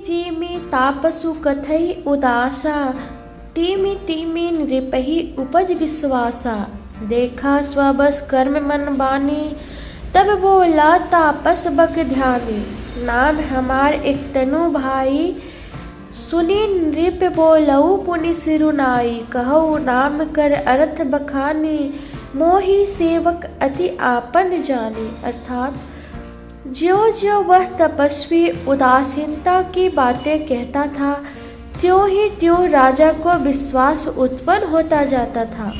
Jimmy तापसु कथई उदासा, तीमी तीमी नृपहि उपज विश्वासा। देखा स्वबस कर्म मन बानी, तब बोला तापस बग ध्यानी। नाम हमार एक तनु भाई, सुनी नृप बोलऊ पुनि सिरुनाई। कहऊ नाम कर अर्थ बखानी, मोहि सेवक अति आपन जानी। अर्थात ज्यों ज्यों वह तपस्वी उदासीनता की बातें कहता था, त्यों ही त्यों राजा को विश्वास उत्पन्न होता जाता था।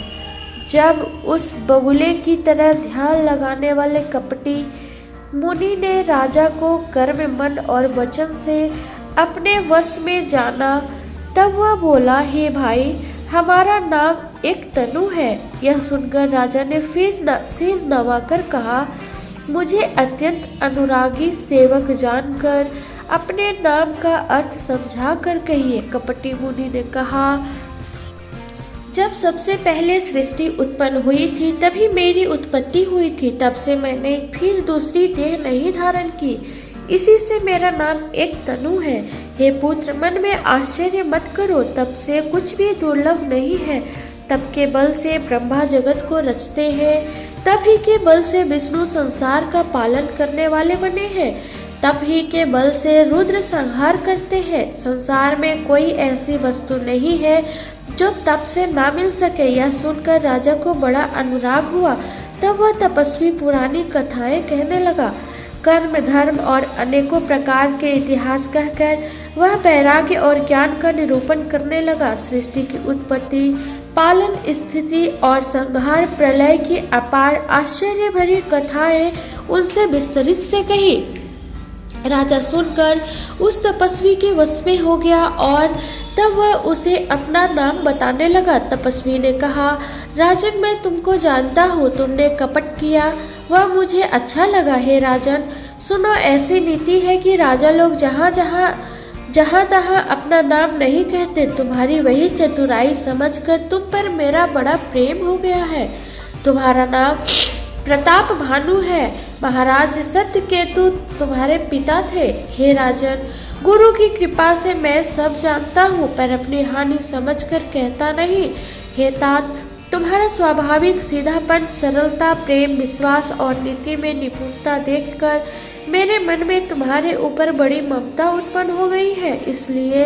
जब उस बगुले की तरह ध्यान लगाने वाले कपटी मुनि ने राजा को कर्म मन और वचन से अपने वश में जाना, तब वह बोला, हे भाई, हमारा नाम एक तनु है। यह सुनकर राजा ने फिर सिर नवाकर कहा, मुझे अत्यंत अनुरागी सेवक जानकर अपने नाम का अर्थ समझा कर कहिए। कपटी मुनि ने कहा, जब सबसे पहले सृष्टि उत्पन्न हुई थी तभी मेरी उत्पत्ति हुई थी। तब से मैंने फिर दूसरी देह नहीं धारण की, इसी से मेरा नाम एक तनु है। हे पुत्र, मन में आश्चर्य मत करो, तब से कुछ भी दुर्लभ नहीं है। तब के बल से ब्रह्मा जगत को रचते हैं, तब ही के बल से विष्णु संसार का पालन करने वाले बने हैं, तब ही के बल से रुद्र संहार करते हैं। संसार में कोई ऐसी वस्तु नहीं है जो तप से ना मिल सके। यह सुनकर राजा को बड़ा अनुराग हुआ। तब वह तपस्वी पुरानी कथाएं कहने लगा। कर्म धर्म और अनेकों प्रकार के इतिहास कहकर वह वैराग्य और ज्ञान का निरूपण करने लगा। सृष्टि की उत्पत्ति, पालन, स्थिति और संहार, प्रलय की अपार आश्चर्य भरी कथाएं उनसे विस्तृत से कही। राजा सुनकर उस तपस्वी के वश में हो गया और तब वह उसे अपना नाम बताने लगा। तपस्वी ने कहा, राजन, मैं तुमको जानता हूँ, तुमने कपट किया, वह मुझे अच्छा लगा। हे राजन, सुनो, ऐसी नीति है कि राजा लोग जहाँ तहाँ अपना नाम नहीं कहते। तुम्हारी वही चतुराई समझकर तुम पर मेरा बड़ा प्रेम हो गया है। तुम्हारा नाम प्रताप भानु है। महाराज सत्यकेतु तुम्हारे पिता थे। हे राजन, गुरु की कृपा से मैं सब जानता हूँ, पर अपनी हानि समझकर कहता नहीं। हे तात, तुम्हारा स्वाभाविक सीधापन, सरलता, प्रेम, विश्वास और नीति में निपुणता देखकर मेरे मन में तुम्हारे ऊपर बड़ी ममता उत्पन्न हो गई है। इसलिए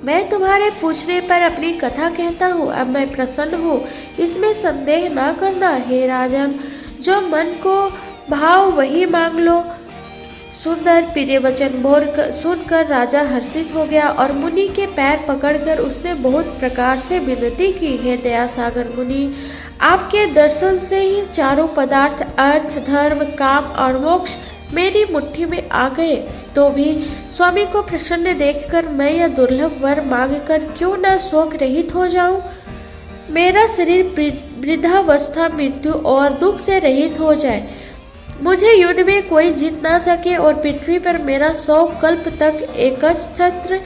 मैं तुम्हारे पूछने पर अपनी कथा कहता हूँ। अब मैं प्रसन्न हूँ, इसमें संदेह ना करना। हे राजन, जो मन को भाव वही मांग लो। सुंदर प्रिय वचन सुनकर राजा हर्षित हो गया और मुनि के पैर पकड़कर उसने बहुत प्रकार से विनती की। हे दया सागर मुनि, आपके दर्शन से ही चारों पदार्थ, अर्थ, धर्म, काम और मोक्ष मेरी मुट्ठी में आ गए। तो भी स्वामी को प्रसन्न देखकर मैं यह दुर्लभ वर मांगकर क्यों न शोक रहित हो जाऊं। मेरा शरीर वृद्धावस्था, मृत्यु और दुख से रहित हो जाए। मुझे युद्ध में कोई जीत ना सके और पृथ्वी पर मेरा 100 कल्प तक एकछत्र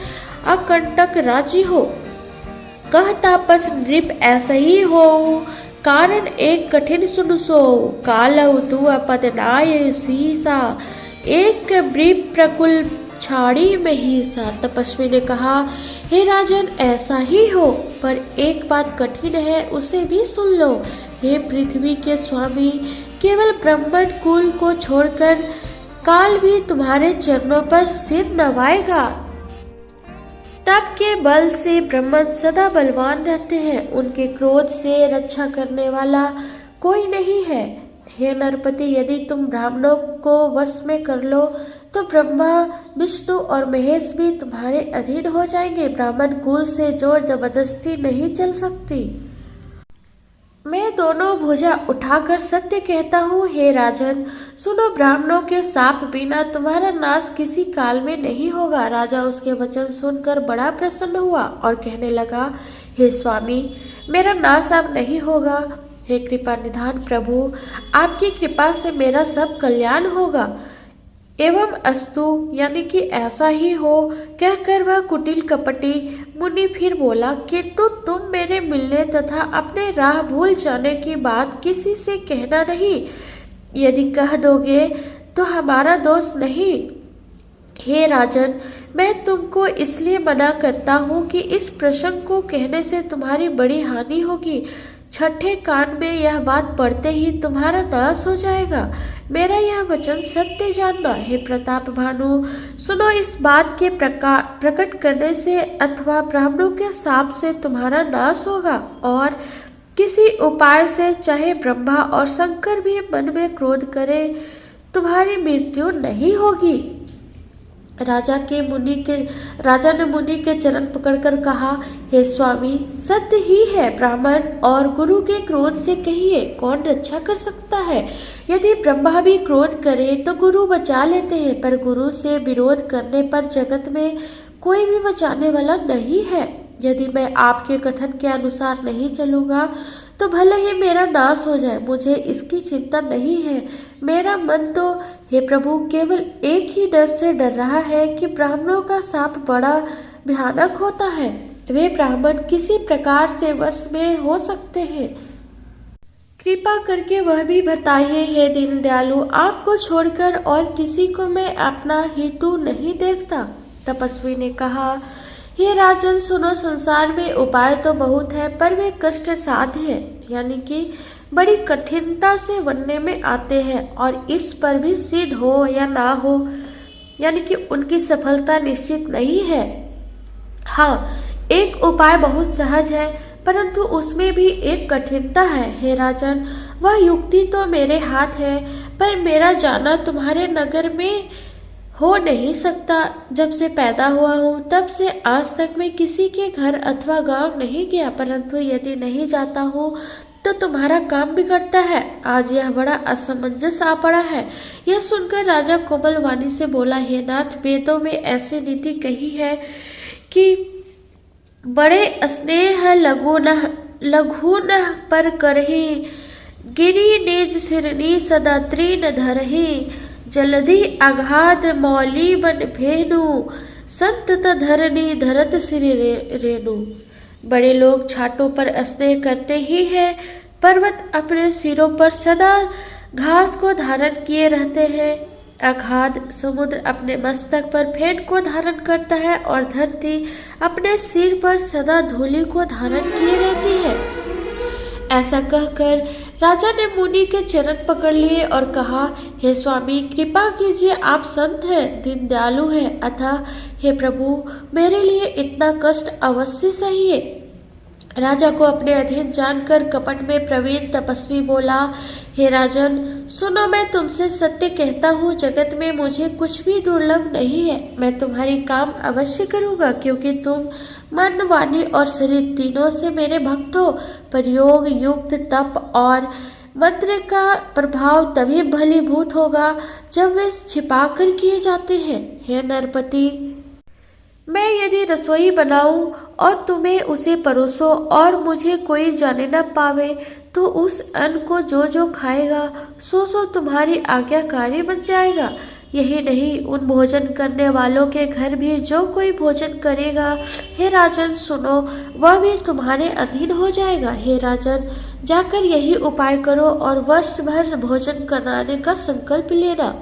अकंटक राज्य हो। कह तापस नृप ऐसा ही हो, कारण एक कठिन सुन सो। कालऊ तु पदनाय सीसा, एक ब्रीप प्रकुल छाड़ी में ही सा। तपस्वी ने कहा, हे राजन, ऐसा ही हो, पर एक बात कठिन है, उसे भी सुन लो। हे पृथ्वी के स्वामी, केवल ब्राह्मण कुल को छोड़कर काल भी तुम्हारे चरणों पर सिर नवाएगा। तप के बल से ब्राह्मण सदा बलवान रहते हैं, उनके क्रोध से रक्षा करने वाला कोई नहीं है। हे नरपति, यदि तुम ब्राह्मणों को वश में कर लो तो ब्रह्मा, विष्णु और महेश भी तुम्हारे अधीन हो जाएंगे। ब्राह्मण कुल से जोर जबरदस्ती नहीं चल सकती। मैं दोनों भुजा उठाकर सत्य कहता हूँ। हे राजन, सुनो, ब्राह्मणों के साप बिना तुम्हारा नाश किसी काल में नहीं होगा। राजा उसके वचन सुनकर बड़ा प्रसन्न हुआ और कहने लगा, हे स्वामी, मेरा नाश अब नहीं होगा। हे कृपा निधान प्रभु, आपकी कृपा से मेरा सब कल्याण होगा। एवं अस्तु, यानी कि ऐसा ही हो, कहकर वह कुटिल कपटी मुनि फिर बोला, किंतु तुम मेरे मिलने तथा अपने राह भूल जाने की बात किसी से कहना नहीं। यदि कह दोगे तो हमारा दोष नहीं। हे राजन, मैं तुमको इसलिए मना करता हूँ कि इस प्रसंग को कहने से तुम्हारी बड़ी हानि होगी। छठे कान में यह बात पढ़ते ही तुम्हारा नाश हो जाएगा। मेरा यह वचन सत्य जानना। हे प्रताप भानु, सुनो, इस बात के प्रकट करने से अथवा ब्राह्मणों के शाप से तुम्हारा नाश होगा, और किसी उपाय से चाहे ब्रह्मा और शंकर भी मन में क्रोध करे तुम्हारी मृत्यु नहीं होगी। राजा ने मुनि के चरण पकड़कर कहा, हे स्वामी, सत्य ही है। ब्राह्मण और गुरु के क्रोध से कहिए कौन रक्षा कर सकता है। यदि ब्रह्मा भी क्रोध करे तो गुरु बचा लेते हैं, पर गुरु से विरोध करने पर जगत में कोई भी बचाने वाला नहीं है। यदि मैं आपके कथन के अनुसार नहीं चलूंगा तो भले ही मेरा नाश हो जाए, मुझे इसकी चिंता नहीं है। मेरा मन तो हे प्रभु केवल एक ही डर से डर रहा है कि ब्राह्मणों का शाप बड़ा भयानक होता है। वे ब्राह्मण किसी प्रकार से वश में हो सकते हैं। कृपा करके वह भी बताइए। हे दीन दयालु, आपको छोड़कर और किसी को मैं अपना हेतु नहीं देखता। तपस्वी ने कहा, हे राजन सुनो, संसार में उपाय तो बहुत है, पर वे कष्ट साध्य हैं, यानी कि बड़ी कठिनता से बनने में आते हैं, और इस पर भी सिद्ध हो या ना हो, यानी कि उनकी सफलता निश्चित नहीं है। हाँ, एक उपाय बहुत सहज है, परंतु उसमें भी एक कठिनता है। हे राजन, वह युक्ति तो मेरे हाथ है, पर मेरा जाना तुम्हारे नगर में हो नहीं सकता। जब से पैदा हुआ हूँ तब से आज तक मैं किसी के घर अथवा गांव नहीं गया, परंतु यदि नहीं जाता हूँ तो तुम्हारा काम बिगड़ता है। आज यह बड़ा असमंजस आ पड़ा है। यह सुनकर राजा कोमल वाणी से बोला, हे नाथ, वेदों में ऐसी नीति कही है कि बड़े स्नेह लघु न पर करही, गिरी निज सिरनी सदा तृण धरही, जलधि अगाध मौली बन भेनु, संतत धरनी धरत श्री रेणु। बड़े लोग छाटों पर स्नेह करते ही हैं। पर्वत अपने सिरों पर सदा घास को धारण किए रहते हैं। अगाध समुद्र अपने मस्तक पर फेन को धारण करता है, और धरती अपने सिर पर सदा धूलि को धारण किए रहती है। ऐसा कहकर राजा ने मुनि के चरण पकड़ लिए और कहा, हे स्वामी, कृपा कीजिए, आप संत हैं, दीन दयालु हैं, अतः हे प्रभु, मेरे लिए इतना कष्ट अवश्य सहिए। राजा को अपने अधीन जानकर कपट में प्रवीण तपस्वी बोला, हे राजन सुनो, मैं तुमसे सत्य कहता हूँ, जगत में मुझे कुछ भी दुर्लभ नहीं है। मैं तुम्हारी काम अवश्य करूँगा, क्योंकि तुम मन, वाणी और शरीर तीनों से मेरे भक्त हो। पर योग युक्त तप और मंत्र का प्रभाव तभी भलीभूत होगा जब वे छिपा कर किए जाते हैं। हे नरपति, मैं यदि रसोई बनाऊं और तुम्हें उसे परोसो और मुझे कोई जाने न पावे, तो उस अन्न को जो जो खाएगा सो तुम्हारी आज्ञाकारी बन जाएगा। यही नहीं, उन भोजन करने वालों के घर भी जो कोई भोजन करेगा, हे राजन सुनो, वह भी तुम्हारे अधीन हो जाएगा। हे राजन, जाकर यही उपाय करो और वर्ष भर भोजन कराने का संकल्प लेना।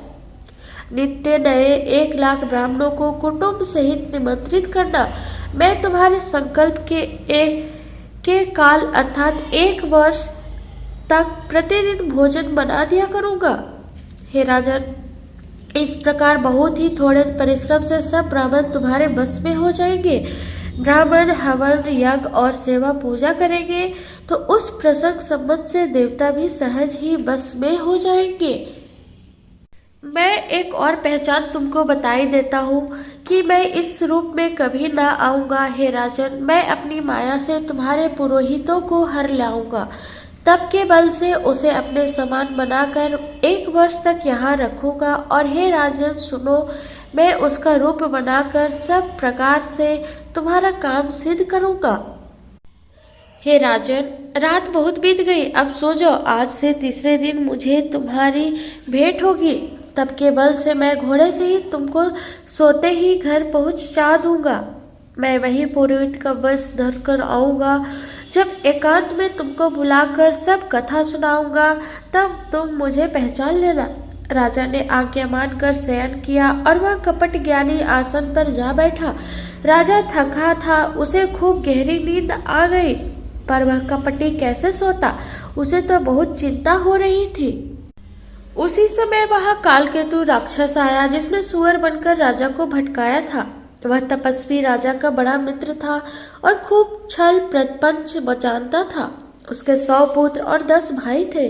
नित्य नए 1,00,000 ब्राह्मणों को कुटुंब सहित निमंत्रित करना। मैं तुम्हारे संकल्प के काल अर्थात 1 वर्ष तक प्रतिदिन भोजन बना दिया करूंगा। हे राजन, इस प्रकार बहुत ही थोड़े परिश्रम से सब ब्राह्मण तुम्हारे बस में हो जाएंगे। ब्राह्मण हवन, यज्ञ और सेवा पूजा करेंगे तो उस प्रसंग संबंध से देवता भी सहज ही बस में हो जाएंगे। मैं एक और पहचान तुमको बताई देता हूँ कि मैं इस रूप में कभी ना आऊंगा। हे राजन, मैं अपनी माया से तुम्हारे पुरोहितों को हर लाऊंगा, तब के बल से उसे अपने समान बनाकर 1 वर्ष तक यहाँ रखूंगा। और हे राजन सुनो, मैं उसका रूप बनाकर सब प्रकार से तुम्हारा काम सिद्ध करूंगा। हे राजन, रात बहुत बीत गई, अब सो जाओ। आज से तीसरे दिन मुझे तुम्हारी भेंट होगी, तब के बल से मैं घोड़े से ही तुमको सोते ही घर पहुंचा दूंगा। मैं वही पुरोहित का वश धर कर आऊंगा। जब एकांत में तुमको बुलाकर सब कथा सुनाऊंगा, तब तुम मुझे पहचान लेना। राजा ने आज्ञा मानकर शयन किया और वह कपट ज्ञानी आसन पर जा बैठा। राजा थका था, उसे खूब गहरी नींद आ गई, पर वह कपटी कैसे सोता, उसे तो बहुत चिंता हो रही थी। उसी समय वहां कालकेतु राक्षस आया, जिसने सुअर बनकर राजा को भटकाया था। वह तपस्वी राजा का बड़ा मित्र था और खूब छल प्रपंच जानता था। उसके 100 पुत्र और 10 भाई थे,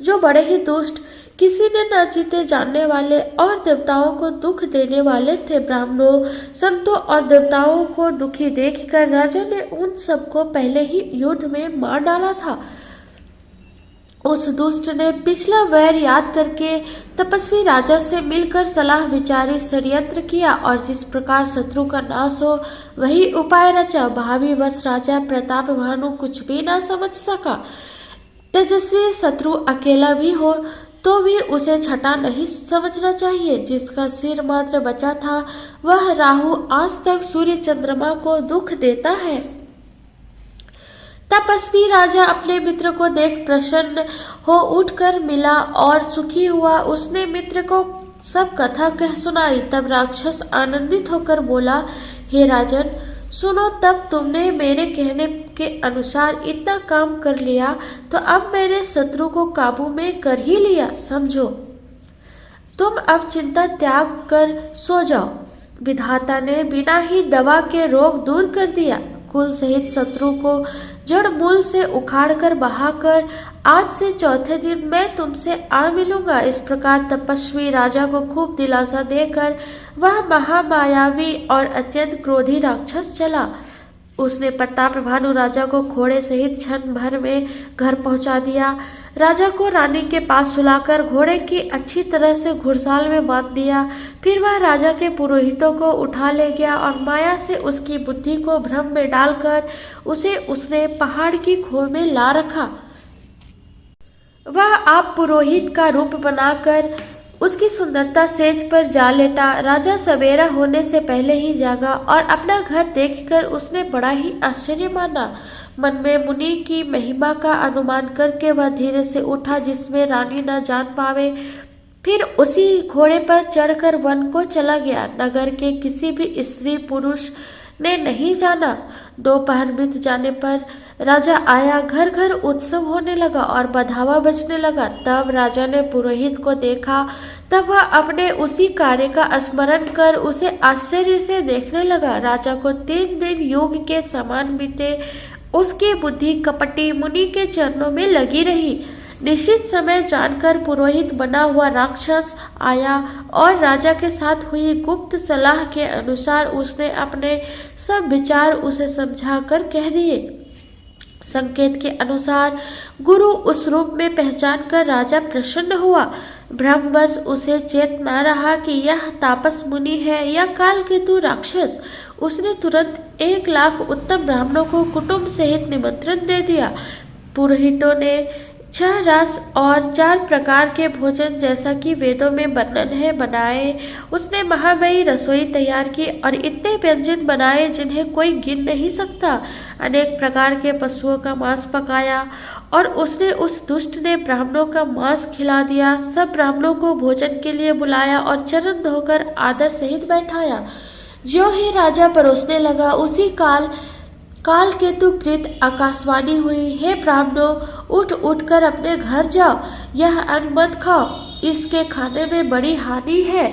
जो बड़े ही दुष्ट, किसी ने न जीते जानने वाले और देवताओं को दुख देने वाले थे। ब्राह्मणों, संतों और देवताओं को दुखी देखकर राजा ने उन सबको पहले ही युद्ध में मार डाला था। उस दुष्ट ने पिछला वैर याद करके तपस्वी राजा से मिलकर सलाह विचारी षड्यंत्र किया और जिस प्रकार शत्रु का नाश हो वही उपाय रचा। भावी वश राजा प्रताप भानु कुछ भी ना समझ सका। तेजस्वी शत्रु अकेला भी हो तो भी उसे छटा नहीं समझना चाहिए। जिसका सिर मात्र बचा था वह राहु आज तक सूर्य चंद्रमा को दुख देता है। तपस्वी राजा अपने मित्र को देख प्रसन्न हो उठकर मिला और सुखी हुआ। उसने मित्र को सब कथा कह सुनाई। तब राक्षस आनंदित होकर बोला, हे राजन, सुनो, तब तुमने मेरे कहने के अनुसार इतना काम कर लिया तो अब मैंने शत्रु को काबू में कर ही लिया, समझो। तुम अब चिंता त्याग कर सो जाओ। विधाता ने बिना ही दवा के रोग दूर कर दिया। कुल सहित शत्रु को जड़ मूल से उखाड़कर बहाकर आज से चौथे दिन मैं तुमसे आ मिलूंगा। इस प्रकार तपस्वी राजा को खूब दिलासा देकर वह महामायावी और अत्यंत क्रोधी राक्षस चला। उसने प्रताप भानु राजा को घोड़े सहित क्षण भर में घर पहुंचा दिया। राजा को रानी के पास सुलाकर घोड़े की अच्छी तरह से घुड़साल में बांध दिया। फिर वह राजा के पुरोहितों को उठा ले गया और माया से उसकी बुद्धि को भ्रम में डालकर उसने पहाड़ की खोह में ला रखा। वह आप पुरोहित का रूप बनाकर उसकी सुंदरता सेज पर जा लेटा। राजा सवेरा होने से पहले ही जागा और अपना घर देखकर उसने बड़ा ही आश्चर्य माना। मन में मुनि की महिमा का अनुमान करके वह धीरे से उठा, जिसमें रानी न जान पावे। फिर उसी घोड़े पर चढ़कर वन को चला गया। नगर के किसी भी स्त्री पुरुष ने नहीं जाना। दोपहर बीत जाने पर राजा आया। घर घर उत्सव होने लगा और बधावा बजने लगा। तब राजा ने पुरोहित को देखा। तब वह अपने उसी कार्य का स्मरण कर उसे आश्चर्य से देखने लगा। राजा को 3 दिन युग के समान बीते। उसकी बुद्धि कपटी मुनि के चरणों में लगी रही। निश्चित समय जानकर पुरोहित बना हुआ राक्षस आया और राजा के साथ हुई गुप्त सलाह के अनुसार उसने अपने सब विचार उसे समझाकर कह दिए। संकेत के अनुसार गुरु उस रूप में पहचान कर राजा प्रसन्न हुआ। भ्रमवश उसे चेत न रहा कि यह तापस मुनि है या कालकेतु राक्षस। उसने तुरंत 1 लाख उत्तम ब्राह्मणों को कुटुंब सहित निमंत्रण दे दिया। पुरोहितों ने 6 रस और 4 प्रकार के भोजन, जैसा कि वेदों में वर्णन है, बनाए। उसने महामयी रसोई तैयार की और इतने व्यंजन बनाए जिन्हें कोई गिन नहीं सकता। अनेक प्रकार के पशुओं का मांस पकाया और उसने उस दुष्ट ने ब्राह्मणों का मांस खिला दिया। सब ब्राह्मणों को भोजन के लिए बुलाया और चरण धोकर आदर सहित बैठाया। ज्यों ही राजा परोसने लगा, उसी काल केतु कृत आकाशवाणी हुई, हे ब्राह्मणों, उठ कर अपने घर जाओ। यह अन्न मत खाओ, इसके खाने में बड़ी हानि है।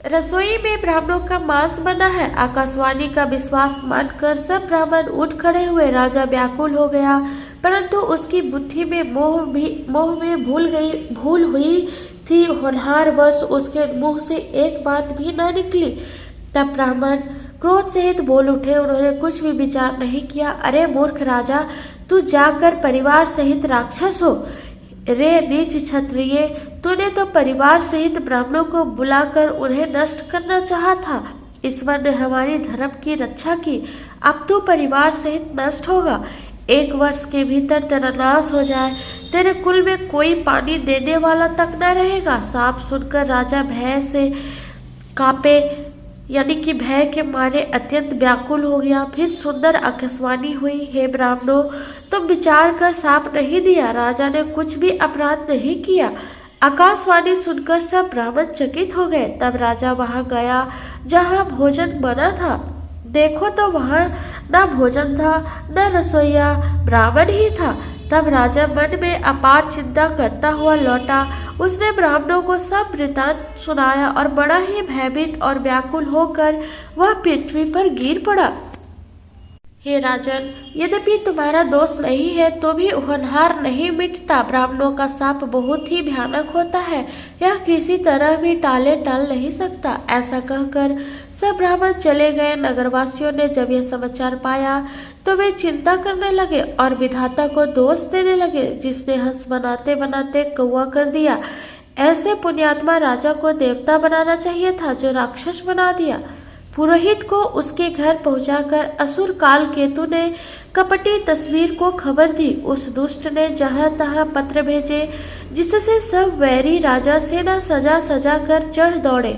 रसोई में ब्राह्मणों का मांस बना है। आकाशवाणी का विश्वास मानकर सब ब्राह्मण उठ खड़े हुए। राजा व्याकुल हो गया, परंतु उसकी बुद्धि में मोह में भूल हुई थी। होनहार वश उसके मुंह से एक बात भी न निकली। तब ब्राह्मण क्रोध सहित बोल उठे। उन्होंने कुछ भी विचार नहीं किया। अरे मूर्ख राजा, तू जाकर परिवार सहित राक्षस हो। रे नीच क्षत्रिय, तूने तो परिवार सहित ब्राह्मणों को बुलाकर उन्हें नष्ट करना चाहा था। ईश्वर ने हमारी धर्म की रक्षा की, अब तू परिवार सहित नष्ट होगा। 1 वर्ष के भीतर तेरा नाश हो जाए। तेरे कुल में कोई पानी देने वाला तक न रहेगा। साफ सुनकर राजा भय से कांपे, यानी कि भय के मारे अत्यंत व्याकुल हो गया। फिर सुंदर आकाशवाणी हुई, हे ब्राह्मणों, तुम विचार कर साप नहीं दिया। राजा ने कुछ भी अपराध नहीं किया। आकाशवाणी सुनकर सब ब्राह्मण चकित हो गए। तब राजा वहां गया जहां भोजन बना था। देखो तो वहां न भोजन था न रसोईया, ब्राह्मण ही था। तब राजा मन में अपार चिंता करता हुआ लौटा। उसने ब्राह्मणों को सब वृतांत सुनाया और बड़ा ही भयभीत और व्याकुल होकर वह पृथ्वी पर गिर पड़ा। हे राजन, यद्यपि तुम्हारा दोष नहीं है तो भी होनहार नहीं मिटता। ब्राह्मणों का शाप बहुत ही भयानक होता है, यह किसी तरह भी टाले टल नहीं सकता। ऐसा कहकर सब ब्राह्मण चले गए। नगरवासियों ने जब यह समाचार पाया तो वे चिंता करने लगे और विधाता को दोष देने लगे, जिसने हंस बनाते बनाते कौवा कर दिया। ऐसे पुण्यात्मा राजा को देवता बनाना चाहिए था, जो राक्षस बना दिया। पुरोहित को उसके घर पहुंचाकर असुर काल केतु ने कपटी तस्वीर को खबर दी। उस दुष्ट ने जहां तहां पत्र भेजे, जिससे सब वैरी राजा सेना सजा सजा कर चढ़ दौड़े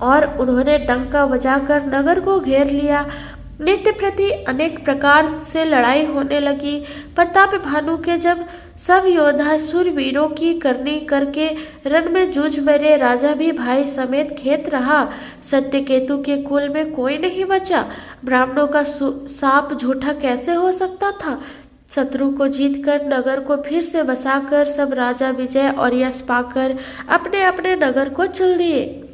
और उन्होंने डंका बजाकर नगर को घेर लिया। नित्य प्रति अनेक प्रकार से लड़ाई होने लगी। प्रताप भानु के जब सब योद्धा शूरवीरों की करनी करके रण में जूझ मरे, राजा भी भाई समेत खेत रहा। सत्यकेतु के कुल में कोई नहीं बचा। ब्राह्मणों का शाप झूठा कैसे हो सकता था। शत्रु को जीतकर नगर को फिर से बसाकर सब राजा विजय और यश पाकर अपने अपने नगर को चल दिए।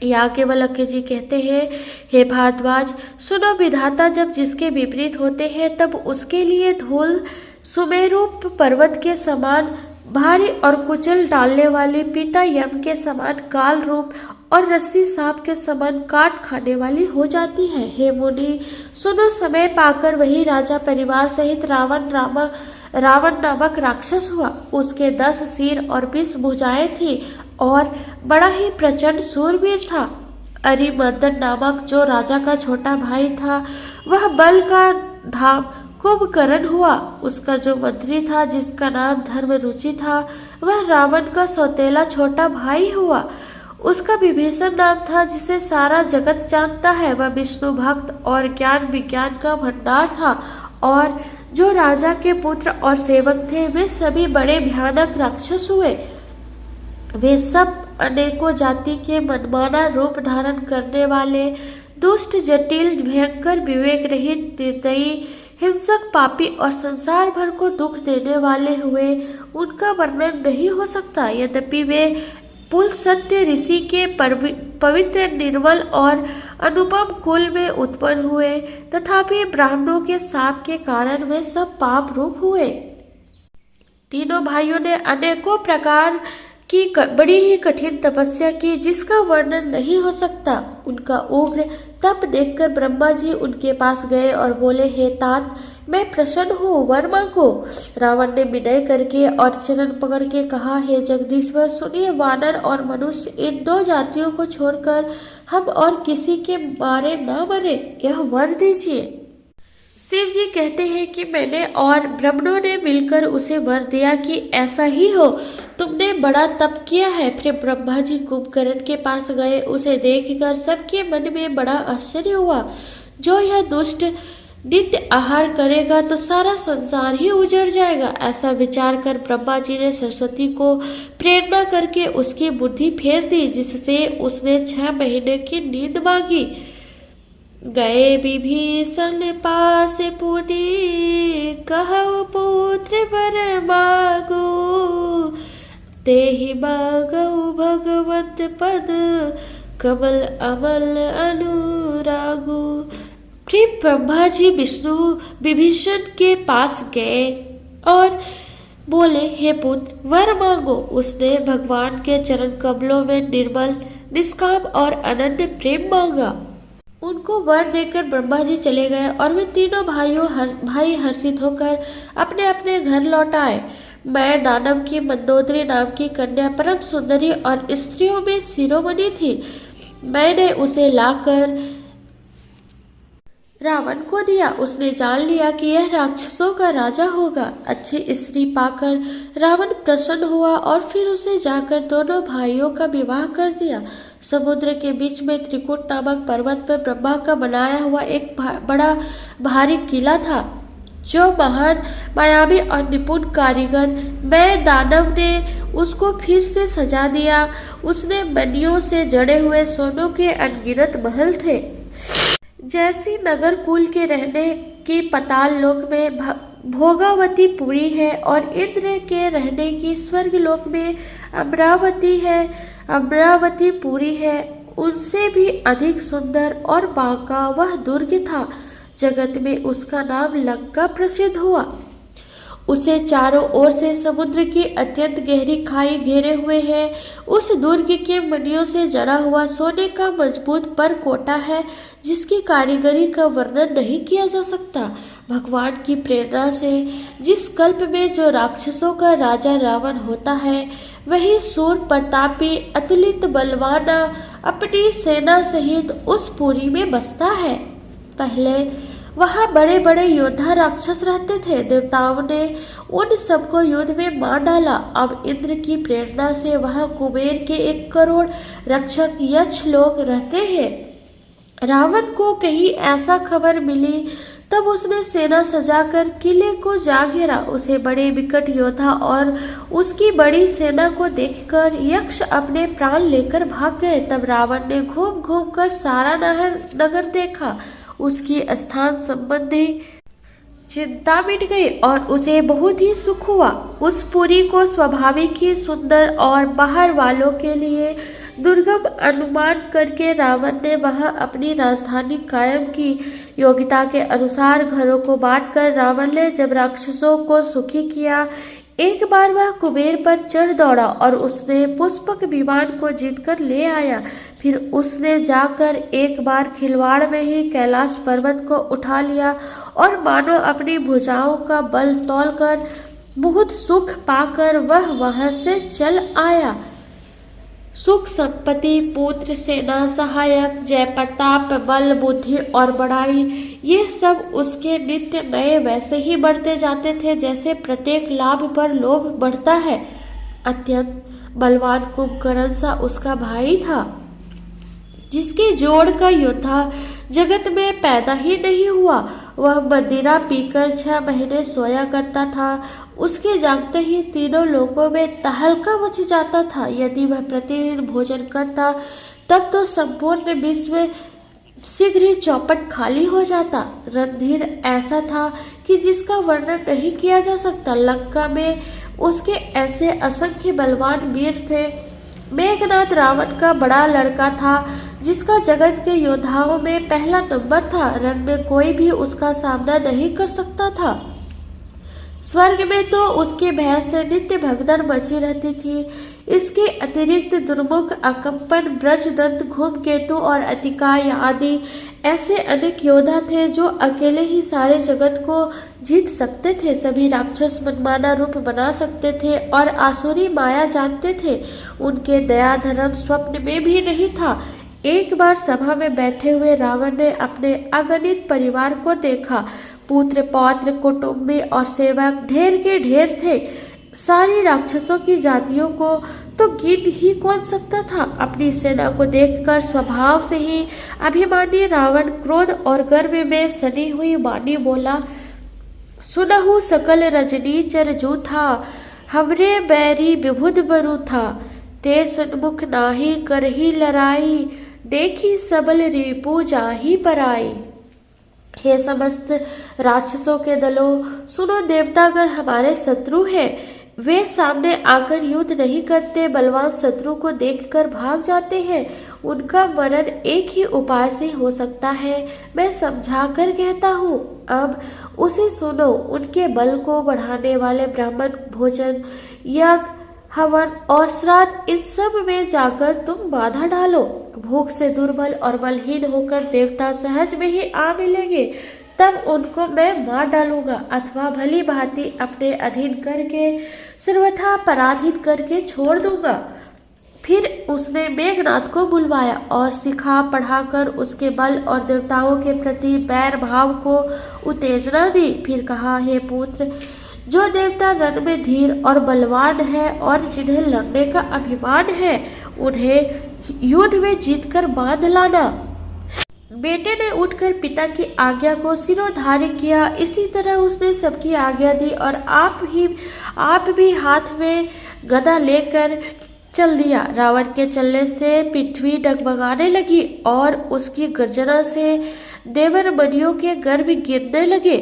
याज्ञवल्क्य जी कहते हैं, हे भारद्वाज, सुनो, विधाता जब जिसके विपरीत होते हैं तब उसके लिए धूल सुमेरु पर्वत के समान भारी और कुचल डालने वाली, पिता यम के समान काल रूप और रस्सी सांप के समान काट खाने वाली हो जाती है। हे मुनि सुनो, समय पाकर वही राजा परिवार सहित रावण नामक राक्षस हुआ। उसके 10 सिर और 20 भुजाएं थी और बड़ा ही प्रचंड सूरवीर था। अरिमर्दन नामक जो राजा का छोटा भाई था, वह बल का धाम कुंभकर्ण हुआ। उसका जो मंत्री था, जिसका नाम धर्म रुचि था, वह रावण का सौतेला छोटा भाई हुआ। उसका विभीषण नाम था, जिसे सारा जगत जानता है। वह विष्णु भक्त और ज्ञान विज्ञान का भंडार था। और जो राजा के पुत्र और सेवक थे, वे सभी बड़े भयानक राक्षस हुए। वे सब अनेकों जाति के मनमाना रूप धारण करने वाले, दुष्ट, जटिल, भयंकर, विवेक रहित, निर्दयी, हिंसक, पापी और संसार भर को दुख देने वाले हुए। उनका वर्णन नहीं हो सकता। यद्यपि वे पुल सत्य ऋषि के पवित्र, निर्मल और अनुपम कुल में उत्पन्न हुए, तथापि ब्राह्मणों के शाप के कारण वे सब पाप रूप हुए। तीनों भाइयों ने अनेकों प्रकार की बड़ी ही कठिन तपस्या की, जिसका वर्णन नहीं हो सकता। उनका उग्र तप देखकर ब्रह्मा जी उनके पास गए और बोले, हे तात, मैं प्रसन्न हूँ, वर मांगो। रावण ने विनय करके और चरण पकड़ के कहा, हे जगदीश्वर, सुनिए, वानर और मनुष्य, इन 2 जातियों को छोड़कर हम और किसी के मारे न मरे, यह वर दीजिए। शिव जी कहते हैं कि मैंने और ब्राह्मणों ने मिलकर उसे वर दिया कि ऐसा ही हो। तुमने बड़ा तप किया है। फिर ब्रह्मा जी कुंभकर्ण के पास गए। उसे देखकर सबके मन में बड़ा आश्चर्य हुआ। जो यह दुष्ट नित्य आहार करेगा तो सारा संसार ही उजड़ जाएगा। ऐसा विचार कर ब्रह्मा जी ने सरस्वती को प्रेरणा करके उसकी बुद्धि फेर दी, जिससे उसने 6 महीने की नींद मांगी। गए विभीषण पास पुनि, कहु पुत्र वर मांगो, तेहि मांगऊ भगवत पद, कमल अमल अनुरागो। फिर ब्रह्मा जी विष्णु विभीषण के पास गए और बोले, हे पुत्र, वर मांगो। उसने भगवान के चरण कमलों में निर्मल, निष्काम और अनन्य प्रेम मांगा। उनको वर देकर ब्रह्मा जी चले गए और वे तीनों भाई हर्षित होकर अपने अपने घर लौट आए। मैं दानव की मंदोदरी नाम की कन्या परम सुंदरी और स्त्रियों में शिरोमणि थी। मैंने उसे लाकर रावण को दिया। उसने जान लिया कि यह राक्षसों का राजा होगा। अच्छी स्त्री पाकर रावण प्रसन्न हुआ और फिर उसे जाकर दोनों भाइयों का विवाह कर दिया। समुद्र के बीच में त्रिकुट नामक पर्वत पर ब्रह्मा का बनाया हुआ एक बड़ा भारी किला था, जो महान, मायावी और निपुण कारीगर मैं दानव ने उसको फिर से सजा दिया। उसने मणियों से जड़े हुए सोनों के अनगिनत महल थे। जैसी नगर कुल के रहने की पाताल लोक में भोगावती पुरी है और इंद्र के रहने की स्वर्ग लोक में अमरावती पुरी है, उनसे भी अधिक सुंदर और बांका वह दुर्ग था। जगत में उसका नाम लंका प्रसिद्ध हुआ। उसे चारों ओर से समुद्र की अत्यंत गहरी खाई घेरे हुए है। उस दुर्ग के मणियों से जड़ा हुआ सोने का मजबूत परकोटा है, जिसकी कारीगरी का वर्णन नहीं किया जा सकता। भगवान की प्रेरणा से जिस कल्प में जो राक्षसों का राजा रावण होता है, वही सूर प्रतापी अतुलित बलवाना अपनी सेना सहित उस पुरी में बसता है। पहले वहाँ बड़े बड़े योद्धा राक्षस रहते थे। देवताओं ने उन सबको युद्ध में मार डाला। अब इंद्र की प्रेरणा से वहाँ कुबेर के 1 करोड़ रक्षक यक्ष लोग रहते हैं। रावण को कहीं ऐसा खबर मिली, तब उसने सेना सजाकर किले को जा घेरा। उसे बड़े विकट योद्धा और उसकी बड़ी सेना को देखकर यक्ष अपने प्राण लेकर भाग गए। तब रावण ने घूम घूम कर सारा नगर देखा। उसकी स्थान संबंधी चिंता मिट गई और उसे बहुत ही सुख हुआ। उस पुरी को स्वाभाविक ही सुंदर और बाहर वालों के लिए दुर्गम अनुमान करके रावण ने वहां अपनी राजधानी कायम की। योग्यता के अनुसार घरों को बांटकर रावण ने जब राक्षसों को सुखी किया, एक बार वह कुबेर पर चढ़ दौड़ा और उसने पुष्पक विमान को जीतकर ले आया। फिर उसने जाकर एक बार खिलवाड़ में ही कैलाश पर्वत को उठा लिया और मानो अपनी भुजाओं का बल तौलकर बहुत सुख पाकर वह वहां से चल आया। सुख, संपत्ति, पुत्र, सेना, सहायक, जय प्रताप, बल, बुद्धि और बड़ाई, ये सब उसके नित्य नए वैसे ही बढ़ते जाते थे जैसे प्रत्येक लाभ पर लोभ बढ़ता है। अत्यंत बलवान कुंभकर्ण सा उसका भाई था, जिसके जोड़ का योद्धा जगत में पैदा ही नहीं हुआ। वह मदिरा पीकर 6 महीने सोया करता था। उसके जागते ही तीनों लोकों में तहलका मच जाता था। यदि वह प्रतिदिन भोजन करता, तब तो संपूर्ण विश्व शीघ्र ही चौपट खाली हो जाता। रणधीर ऐसा था कि जिसका वर्णन नहीं किया जा सकता। लंका में उसके ऐसे असंख्य बलवान वीर थे। मेघनाद रावण का बड़ा लड़का था, जिसका जगत के योद्धाओं में पहला नंबर था। रण में कोई भी उसका सामना नहीं कर सकता था। स्वर्ग में तो उसके भय से नित्य भगदड़ मची रहती थी। इसके अतिरिक्त दुर्मुख, अकम्पन, ब्रजदंत, धूमकेतु और अतिकाय आदि ऐसे अनेक योद्धा थे जो अकेले ही सारे जगत को जीत सकते थे। सभी राक्षस मनमाना रूप बना सकते थे और आसुरी माया जानते थे। उनके दया धर्म स्वप्न में भी नहीं था। एक बार सभा में बैठे हुए रावण ने अपने अगणित परिवार को देखा। पुत्र, पौत्र, कुटुंबी और सेवक ढेर के ढेर थे। सारी राक्षसों की जातियों को तो गिन ही कौन सकता था। अपनी सेना को देखकर स्वभाव से ही अभिमानी रावण क्रोध और गर्व में सनी हुई वाणी बोला, सुनहु सकल रजनी चर जूथा, हमरे बैरी विभुद बरु था, ते सन्मुख नाही करही लड़ाई, देखी सबल रिपु जाही पराई। हे समस्त राक्षसों के दलों, सुनो, देवतागण हमारे शत्रु हैं। वे सामने आकर युद्ध नहीं करते, बलवान शत्रु को देखकर भाग जाते हैं। उनका मरण एक ही उपाय से हो सकता है, मैं समझा कर कहता हूँ। अब उसे सुनो। उनके बल को बढ़ाने वाले ब्राह्मण भोजन, यज्ञ, हवन और श्राद्ध, इन सब में जाकर तुम बाधा डालो। भूख से दुर्बल और बलहीन होकर देवता सहज में ही आ मिलेंगे, तब उनको मैं मार डालूंगा अथवा भली भांति अपने अधीन करके सर्वथा पराधीन करके छोड़ दूंगा। फिर उसने मेघनाद को बुलवाया और सिखा पढ़ाकर उसके बल और देवताओं के प्रति बैर भाव को उत्तेजना दी। फिर कहा, हे पुत्र, जो देवता रण में धीर और बलवान है और जिन्हें लड़ने का अभिमान है, उन्हें युद्ध में जीतकर बांध लाना। बेटे ने उठकर पिता की आज्ञा को सिरोधार्य किया। इसी तरह उसने सबकी आज्ञा दी और आप भी हाथ में गदा लेकर चल दिया। रावण के चलने से पृथ्वी डगमगाने लगी और उसकी गर्जना से देवर मणियों के गर्भ गिरने लगे।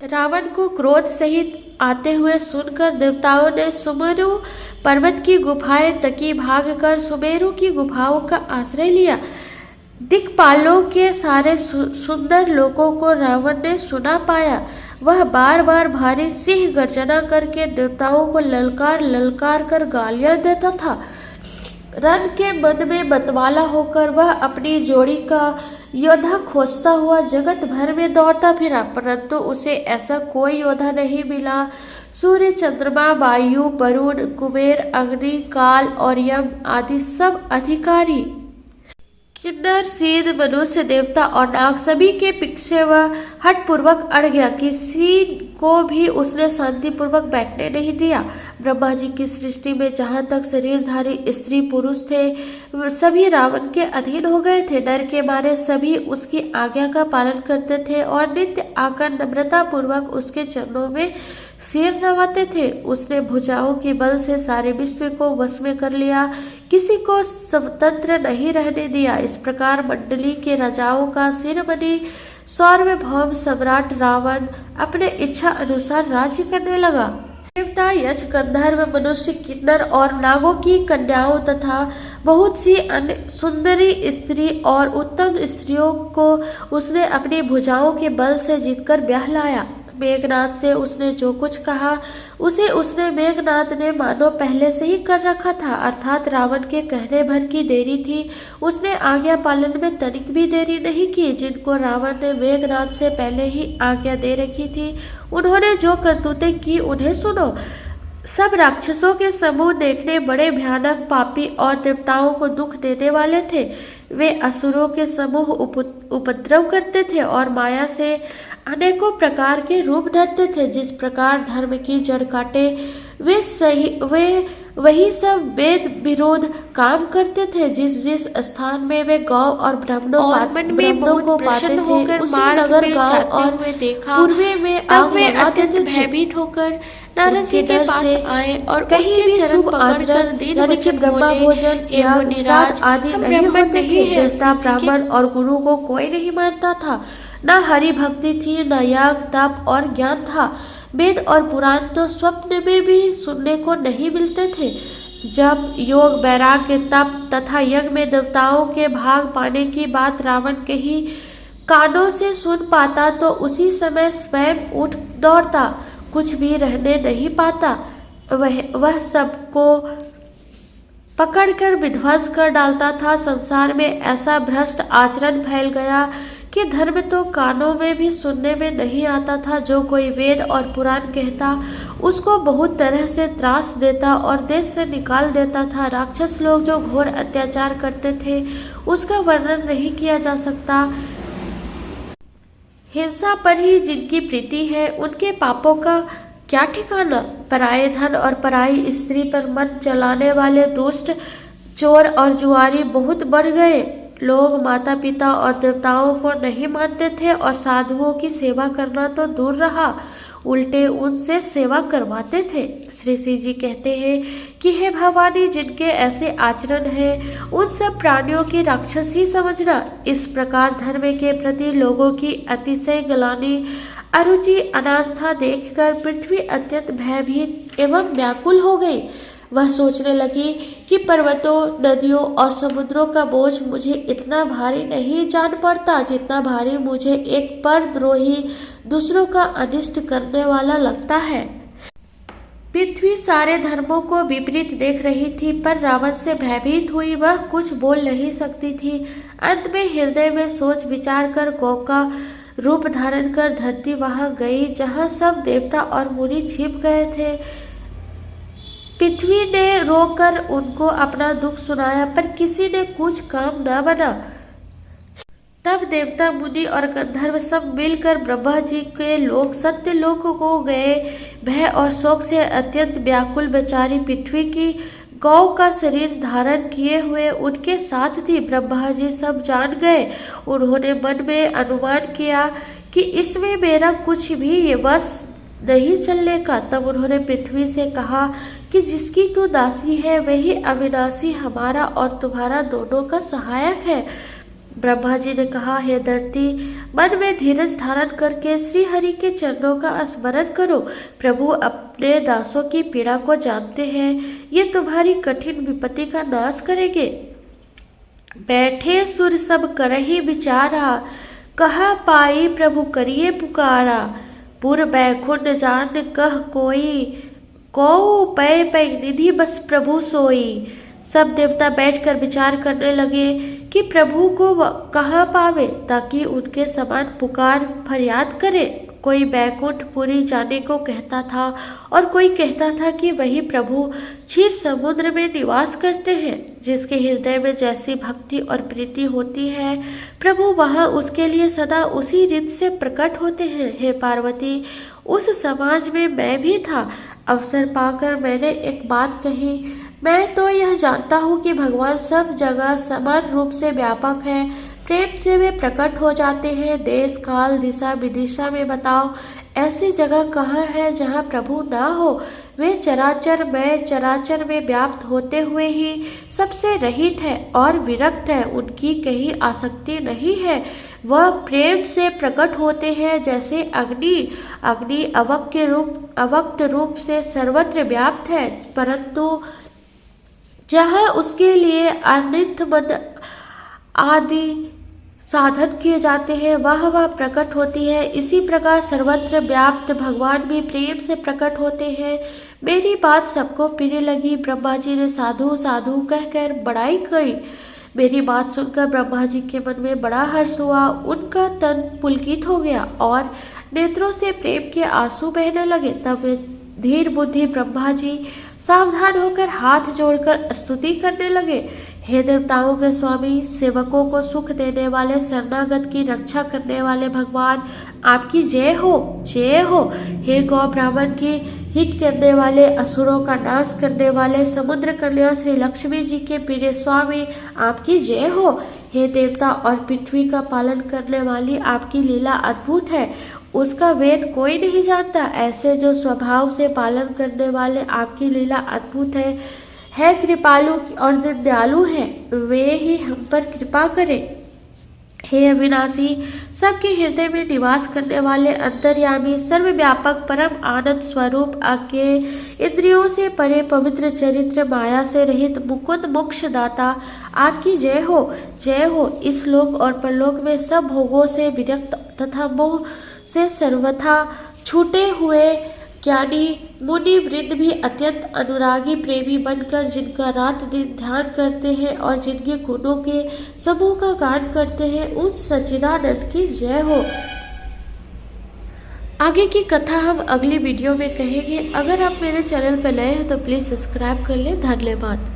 रावण को क्रोध सहित आते हुए सुनकर देवताओं ने सुमेरु पर्वत की गुफाएं तकी भागकर सुमेरु की गुफाओं का आश्रय लिया। दिक्पालों के सारे सुंदर लोगों को रावण ने सुना पाया। वह बार बार भारी सिंह गर्जना करके देवताओं को ललकार ललकार कर गालियां देता था। रण के मद में मतवाला होकर वह अपनी जोड़ी का योद्धा खोजता हुआ जगत भर में दौड़ता फिरा, परंतु उसे ऐसा कोई योद्धा नहीं मिला। सूर्य, चंद्रमा, वायु, वरुण, कुबेर, अग्नि, काल और यम आदि सब अधिकारी, किन्नर, सिद्ध, मनुष्य, देवता और नाग सभी के पीछे वह हठपूर्वक अड़ गया। किसी को भी उसने शांति पूर्वक बैठने नहीं दिया। ब्रह्मा जी की सृष्टि में जहाँ तक शरीरधारी स्त्री पुरुष थे सभी रावण के अधीन हो गए थे। डर के मारे सभी उसकी आज्ञा का पालन करते थे और नित्य आकर नम्रता पूर्वक उसके चरणों में सिर नवाते थे। उसने भुजाओं के बल से सारे विश्व को वश में कर लिया, किसी को स्वतंत्र नहीं रहने दिया। इस प्रकार मंडली के राजाओं का शिरोमणि सार्वभौम सम्राट रावण अपने इच्छा अनुसार राज्य करने लगा। देवता, यक्ष, गंधर्व, मनुष्य, किन्नर और नागों की कन्याओं तथा बहुत सी अन्य सुंदरी स्त्री और उत्तम स्त्रियों को उसने अपनी भुजाओं के बल से जीतकर ब्याह लाया। मेघनाद से उसने जो कुछ कहा उसे उसने मेघनाद ने मानो पहले से ही कर रखा था, अर्थात रावण के कहने भर की देरी थी। उसने आज्ञा पालन में तनिक भी देरी नहीं की। जिनको रावण ने मेघनाद से पहले ही आज्ञा दे रखी थी उन्होंने जो करतूतें की उन्हें सुनो। सब राक्षसों के समूह देखने बड़े भयानक, पापी और देवताओं को दुख देने वाले थे। वे असुरों के समूह उपद्रव करते थे और माया से अनेकों प्रकार के रूप धरते थे। जिस प्रकार धर्म की जड़ काटे वे वही सब वेद विरोध काम करते थे। जिस जिस स्थान में वे गौ और ब्राह्मणों को पाते थे उस नगर गांव और पूर्वे में आग लगाते थे। भयभीत होकर नारद जी के पास आए और कहीं भी शुभ आचरण, ब्रह्मा भोजन एवं निराज आदि नहीं होते थे। देवता, ब्राह्मण और गुरु को कोई नहीं मानता था। न हरि भक्ति थी, न याग, तप और ज्ञान था। वेद और पुराण तो स्वप्न में भी सुनने को नहीं मिलते थे। जब योग, वैराग्य, तप तथा यज्ञ में देवताओं के भाग पाने की बात रावण के ही कानों से सुन पाता तो उसी समय स्वयं उठ दौड़ता, कुछ भी रहने नहीं पाता। वह सबको पकड़कर विध्वंस कर डालता था। संसार में ऐसा भ्रष्ट आचरण फैल गया कि धर्म तो कानों में भी सुनने में नहीं आता था। जो कोई वेद और पुराण कहता उसको बहुत तरह से त्रास देता और देश से निकाल देता था। राक्षस लोग जो घोर अत्याचार करते थे उसका वर्णन नहीं किया जा सकता। हिंसा पर ही जिनकी प्रीति है उनके पापों का क्या ठिकाना। पराये धन और पराई स्त्री पर मन चलाने वाले दुष्ट, चोर और जुआरी बहुत बढ़ गए। लोग माता पिता और देवताओं को नहीं मानते थे और साधुओं की सेवा करना तो दूर रहा, उल्टे उनसे सेवा करवाते थे। श्री श्री जी कहते हैं कि हे भवानी, जिनके ऐसे आचरण हैं उन सब प्राणियों की राक्षस ही समझना। इस प्रकार धर्म के प्रति लोगों की अतिशय गलानी, अरुचि, अनास्था देखकर पृथ्वी अत्यंत भयभीत एवं व्याकुल हो गई। वह सोचने लगी कि पर्वतों, नदियों और समुद्रों का बोझ मुझे इतना भारी नहीं जान पड़ता जितना भारी मुझे एक परद्रोही दूसरों का अनिष्ट करने वाला लगता है। पृथ्वी सारे धर्मों को विपरीत देख रही थी पर रावण से भयभीत हुई वह कुछ बोल नहीं सकती थी। अंत में हृदय में सोच विचार कर गौ का रूप धारण कर धरती वहां गई जहां सब देवता और मुनि छिप गए थे। पृथ्वी ने रोकर उनको अपना दुख सुनाया पर किसी ने कुछ काम न बना। तब देवता, मुनि और गंधर्व सब मिलकर ब्रह्मा जी के लोक सत्य लोक को गए। भय और शोक से अत्यंत व्याकुल बेचारी पृथ्वी की गौ का शरीर धारण किए हुए उनके साथ थी। ब्रह्मा जी सब जान गए। उन्होंने मन में अनुमान किया कि इसमें मेरा कुछ भी वश नहीं चलने का। तब उन्होंने पृथ्वी से कहा कि जिसकी तू दासी है वही अविनाशी हमारा और तुम्हारा दोनों का सहायक है। ब्रह्मा जी ने कहा, हे धरती, मन में धीरज धारण करके श्री हरि के चरणों का स्मरण करो। प्रभु अपने दासों की पीड़ा को जानते हैं, ये तुम्हारी कठिन विपत्ति का नाश करेंगे। बैठे सुर सब करहि विचारा, कहा पाई प्रभु करिए पुकारा। पुर बैकुंठ जान कह कोई, को पै पै निधि बस प्रभु सोई। सब देवता बैठकर विचार करने लगे कि प्रभु को कहाँ पावे ताकि उनके समान पुकार फरियाद करे। कोई बैकुंठपुरी जाने को कहता था और कोई कहता था कि वही प्रभु क्षीर समुद्र में निवास करते हैं। जिसके हृदय में जैसी भक्ति और प्रीति होती है, प्रभु वहाँ उसके लिए सदा उसी रीत से प्रकट होते हैं। हे पार्वती, उस समाज में मैं भी था। अवसर पाकर मैंने एक बात कही, मैं तो यह जानता हूँ कि भगवान सब जगह समान रूप से व्यापक है। प्रेम से वे प्रकट हो जाते हैं। देश काल दिशा विदिशा में बताओ, ऐसी जगह कहाँ है जहाँ प्रभु ना हो। वे चराचर में व्याप्त होते हुए ही सबसे रहित है और विरक्त है। उनकी कहीं आसक्ति नहीं है। वह प्रेम से प्रकट होते हैं जैसे अग्नि अवक्त रूप से सर्वत्र व्याप्त है, परंतु जहाँ उसके लिए अनित मद आदि साधन किए जाते हैं वह प्रकट होती है। इसी प्रकार सर्वत्र व्याप्त भगवान भी प्रेम से प्रकट होते हैं। मेरी बात सबको प्रिय लगी। ब्रह्मा जी ने साधु साधु कहकर बड़ाई करी। मेरी बात सुनकर ब्रह्मा जी के मन में बड़ा हर्ष हुआ। उनका तन पुलकित हो गया और नेत्रों से प्रेम के आंसू बहने लगे। तब वे धीर बुद्धि ब्रह्मा जी सावधान होकर हाथ जोड़कर स्तुति करने लगे। हे देवताओं के स्वामी, सेवकों को सुख देने वाले, शरणागत की रक्षा करने वाले भगवान, आपकी जय हो, जय हो। हे गौ ब्राह्मण की हित करने वाले, असुरों का नाश करने वाले, समुद्र कन्या श्री लक्ष्मी जी के प्रिय स्वामी, आपकी जय हो। हे देवता और पृथ्वी का पालन करने वाली, आपकी लीला अद्भुत है, उसका वेद कोई नहीं जानता। ऐसे जो स्वभाव से पालन करने वाले, आपकी लीला अद्भुत है कृपालु और दयालु हैं, वे ही हम पर कृपा करें। हे अविनाशी, सबके हृदय में निवास करने वाले, अंतर्यामी, सर्वव्यापक, परम आनंद स्वरूप, आज्ञे इंद्रियों से परे, पवित्र चरित्र, माया से रहित, मुकुंद मोक्षदाता, आपकी जय हो, जय हो। इस लोक और परलोक में सब भोगों से विरक्त तथा मोह से सर्वथा छूटे हुए ज्ञानी मुनि वृंद भी अत्यंत अनुरागी प्रेमी बनकर, जिनका रात दिन ध्यान करते हैं और जिनके गुणों के समूह का गान करते हैं, उस सच्चिदानंद की जय हो। आगे की कथा हम अगली वीडियो में कहेंगे। अगर आप मेरे चैनल पर नए हैं तो प्लीज़ सब्सक्राइब कर लें। धन्यवाद।